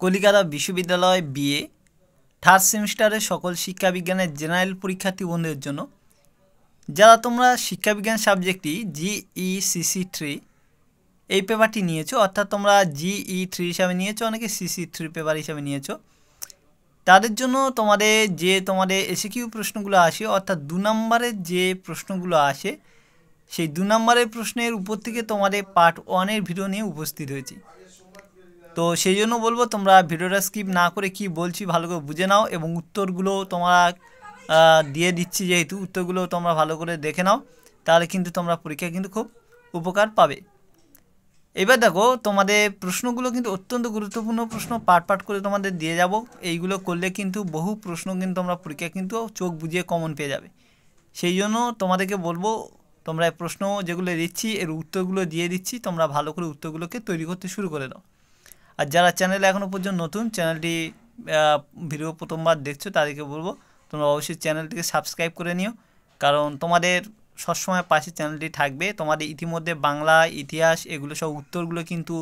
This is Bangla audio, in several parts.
কলিকাতা বিশ্ববিদ্যালয় বিএ থার্ড সেমিস্টারের সকল শিক্ষাবিজ্ঞানের জেনারেল পরীক্ষার্থী বন্ধুদের জন্য যারা তোমরা শিক্ষাবিজ্ঞান সাবজেক্টটি GECC3 এই পেপারটি নিয়েছো, অর্থাৎ তোমরা GE3 হিসাবে নিয়েছো, অনেকে CC3 পেপার হিসাবে নিয়েছো, তাদের জন্য তোমাদের এসিকিউ প্রশ্নগুলো আসে, অর্থাৎ 2 নম্বরের যে প্রশ্নগুলো আসে সেই 2 নম্বরের প্রশ্নের উপর থেকে তোমাদের পার্ট 1-এর ভিডিও নিয়ে উপস্থিত হয়েছি। তো সেই জন্য বলবো তোমরা ভিডিওটা স্কিপ না করে কি বলছি ভালো করে বুঝে নাও এবং উত্তরগুলো তোমরা দিয়ে দিচ্ছি, যেহেতু উত্তরগুলো তোমরা ভালো করে দেখে নাও, তাহলে কিন্তু তোমরা পরীক্ষায় কিন্তু খুব উপকার পাবে। এবার দেখো, তোমাদের প্রশ্নগুলো কিন্তু অত্যন্ত গুরুত্বপূর্ণ প্রশ্ন, পার্ট করে তোমাদের দিয়ে যাব। এইগুলো করলে কিন্তু বহু প্রশ্ন কিন্তু তোমরা পরীক্ষায় কিন্তু চোখ বুঝিয়ে কমন পেয়ে যাবে। সেই জন্য তোমাদেরকে বলবো তোমরা এই প্রশ্ন যেগুলো দিচ্ছি এর উত্তরগুলো দিয়ে দিচ্ছি, তোমরা ভালো করে উত্তরগুলোকে তৈরি করতে শুরু করে দাও। আর যারা চ্যানেলে এখনও পর্যন্ত নতুন, চ্যানেলটি ভিডিও প্রথমবার দেখছো, তাদেরকে বলবো তোমরা অবশ্যই চ্যানেলটিকে সাবস্ক্রাইব করে নিও, কারণ তোমাদের সবসময় পাশে চ্যানেলটি থাকবে। তোমাদের ইতিমধ্যে বাংলা, ইতিহাস এগুলো সব উত্তরগুলো কিন্তু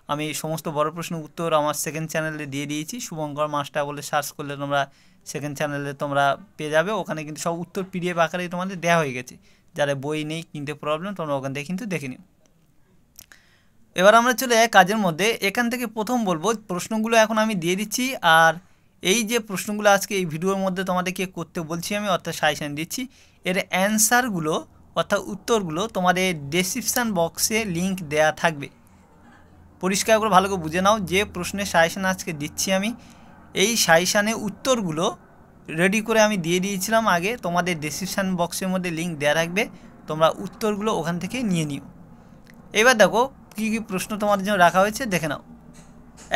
আমি সমস্ত বড় প্রশ্নের উত্তর আমার সেকেন্ড চ্যানেলে দিয়ে দিয়েছি। শুভঙ্কর মাস্টার বলে সার্চ করলে তোমরা সেকেন্ড চ্যানেলে তোমরা পেয়ে যাবে। ওখানে কিন্তু সব উত্তর PDF আকারে তোমাদের দেওয়া হয়ে গেছে। যারা বই নেই, কিনতে প্রবলেম, তোমরা ওখান থেকে কিন্তু দেখে নিও। এবার আমরা চলে যাই কাজের মধ্যে। এখান থেকে প্রথম বলবো, প্রশ্নগুলো এখন আমি দিয়ে দিচ্ছি, আর এই যে প্রশ্নগুলো আজকে এই ভিডিওর মধ্যে তোমাদেরকে করতে বলছি আমি, অর্থাৎ সাজেশন দিচ্ছি, এর অ্যান্সারগুলো অর্থাৎ উত্তরগুলো তোমাদের ডেসক্রিপশান বক্সে লিঙ্ক দেয়া থাকবে। পরিষ্কার করে ভালো করে বুঝে নাও, যে প্রশ্নের সাজেশন আজকে দিচ্ছি আমি, এই সাজেশানে উত্তরগুলো রেডি করে আমি দিয়ে দিয়েছিলাম আগে, তোমাদের ডেসক্রিপশান বক্সের মধ্যে লিঙ্ক দেওয়া থাকবে, তোমরা উত্তরগুলো ওখান থেকে নিয়ে নিও। এবার দেখো কী কী প্রশ্ন তোমাদের জন্য রাখা হয়েছে, দেখে নাও।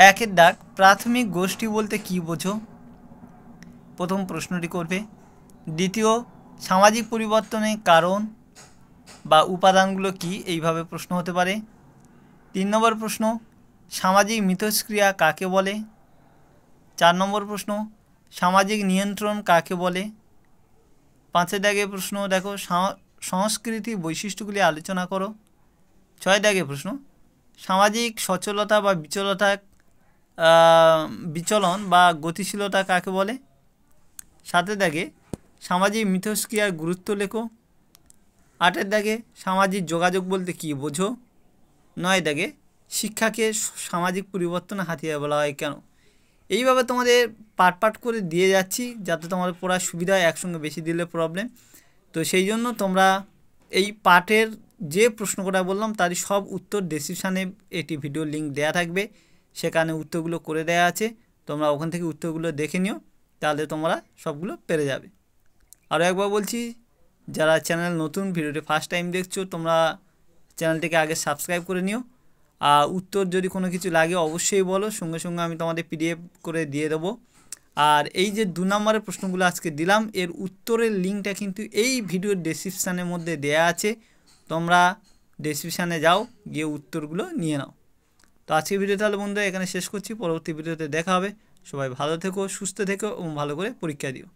1-এর দাগ, প্রাথমিক গোষ্ঠী বলতে কী বোঝো? প্রথম প্রশ্নটি করবে। দ্বিতীয়, সামাজিক পরিবর্তনের কারণ বা উপাদানগুলো কি? এইভাবে প্রশ্ন হতে পারে। 3 নম্বর প্রশ্ন, সামাজিক মিথস্ক্রিয়া কাকে বলে? 4 নম্বর প্রশ্ন, সামাজিক নিয়ন্ত্রণ কাকে বলে? 5-এর দাগে প্রশ্ন দেখো, সংস্কৃতি বৈশিষ্ট্যগুলি আলোচনা করো। 6 দাগে প্রশ্ন, সামাজিক সচলতা বা বিচলন বা গতিশীলতা কাকে বলে? 7 দাগে, সামাজিক মিথস্ক্রিয়ার গুরুত্ব লেখো। 8 দাগে, সামাজিক যোগাযোগ বলতে কী বোঝো? 9 দাগে, শিক্ষাকে সামাজিক পরিবর্তন হাতিয়ার বলা হয় কেন? এইভাবে তোমাদের পার্ট করে দিয়ে যাচ্ছি, যাতে তোমাদের পড়ার সুবিধা হয়, একসঙ্গে বেশি দিলে প্রবলেম। তো সেই জন্য তোমরা এই পার্টের যে প্রশ্নটা বললাম তারই সব উত্তর ডেসক্রিপশানে একটি ভিডিও লিঙ্ক দেওয়া থাকবে, সেখানে উত্তরগুলো করে দেওয়া আছে, তোমরা ওখান থেকে উত্তরগুলো দেখে নিও, তাহলে তোমরা সবগুলো পেরে যাবে। আরও একবার বলছি, যারা চ্যানেল নতুন, ভিডিওটি ফার্স্ট টাইম দেখছো, তোমরা চ্যানেলটিকে আগে সাবস্ক্রাইব করে নিও। আর উত্তর যদি কোনো কিছু লাগে অবশ্যই বলো, সঙ্গে সঙ্গে আমি তোমাদের PDF করে দিয়ে দেবো। আর এই যে 2 নম্বরের প্রশ্নগুলো আজকে দিলাম, এর উত্তরের লিঙ্কটা কিন্তু এই ভিডিওর ডেসক্রিপশানের মধ্যে দেয়া আছে, তোমরা ডেসক্রিপশানে যাও, গিয়ে উত্তরগুলো নিয়ে নাও। তো আজকের ভিডিও তাহলে বন্ধুরা এখানে শেষ করছি, পরবর্তী ভিডিওতে দেখা হবে। সবাই ভালো থেকো, সুস্থ থেকো এবং ভালো করে পরীক্ষা দিও।